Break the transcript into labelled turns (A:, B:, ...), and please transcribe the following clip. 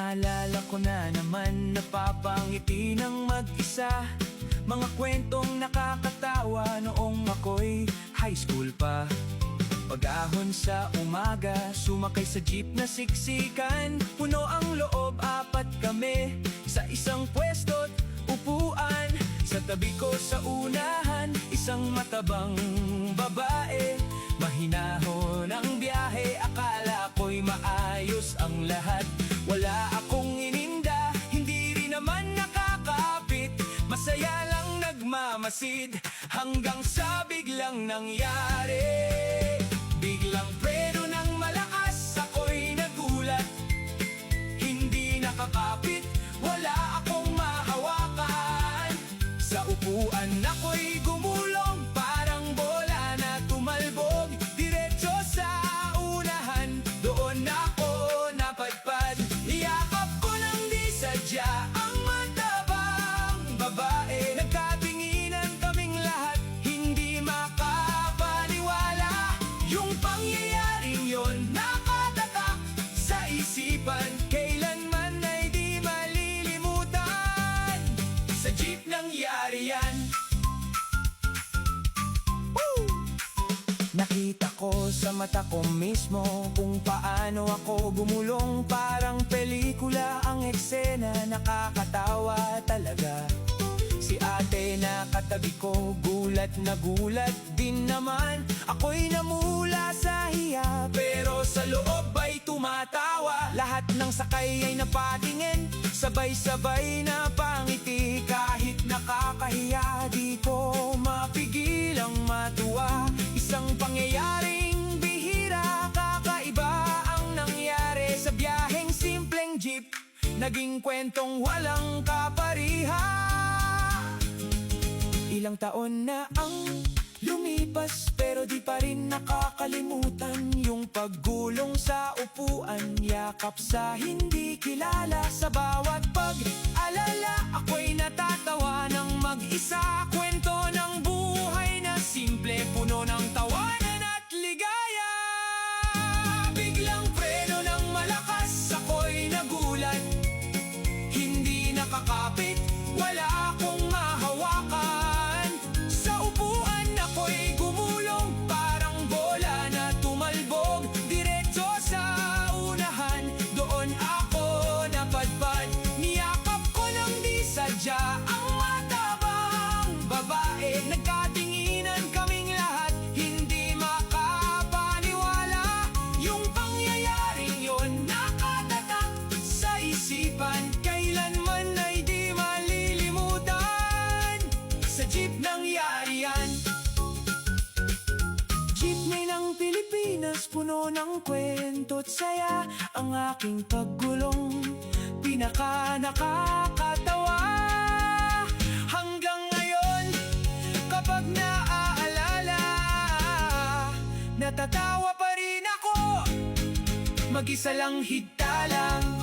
A: Naalala ko na naman, napapangiti ng mag-isa. Mga kwentong nakakatawa noong ako'y high school pa. Pag-ahon sa umaga, sumakay sa jeep na siksikan. Puno ang loob, apat kami sa isang pwesto't upuan. Sa tabi ko sa unahan, isang matabang babae. Mahinahon ang biyahe, akala ko'y maayos ang lahat. Wala akong ininda, hindi rin naman nakakapit. Masaya lang nagmamasid, hanggang sa biglang nangyari. Biglang preno ng malakas, ako'y nagulat. Hindi nakakapit, wala akong mahawakan. Sa upuan ako'y gumulong, parang bola na tumalbog. Diretso sa unahan, doon ako napadpad. Niyakap ko nang di sadya ang matabang babae. Nagkatinginan kaming lahat, hindi makapaniwala. Yung pangyayaring yon nakatatak sa isipan, kailanman ay di malilimutan. Sa jeep nangyari yan. Nakita ko sa mata ko mismo kung paano ako gumulong. Parang pelikula ang eksena, nakakatawa talaga. Si ate na katabi ko, gulat na gulat din naman. Ako'y namula sa hiya, pero sa loob ay tumatawa. Lahat ng sakay ay napatingin, sabay-sabay na pangiti. Kahit nakakahiya, di ko mapigilang matuwa. Isang pangyayaring bihira, kakaiba ang nangyari. Sa biyaheng simpleng jeep, naging kwentong walang kaparihan. Ilang taon na ang lumipas, pero di pa rin nakakalimutan yung paggulong sa upuan, yakap sa hindi kilala. Sa bawat pag-alala, ako'y natatawa ng mag-isa. Kwento ng buhay na simple, puno ng tawanan at ligaya. Biglang preno ng malakas, ako'y nagulat. Hindi nakakapit, wala akong mahawakan. Sa upuan ako'y gumulong, parang bola na tumalbog. Diretso sa unahan, doon ako napadpad. Niyakap ko nang di sadya ang matabang babae. Nagkatinginan kaming lahat, hindi makapaniwala. Yung pangyayaring yon nakatatak sa isipan, kailanman ay di malilimutan. Sa jeep nangyari yan. Jeepney ng Pilipinas, puno ng kwento't saya. Ang aking paggulong, pinaka nakakatawa. Hanggang ngayon, kapag naaalala, natatawa pa rin ako. Mag-isa lang higta lang.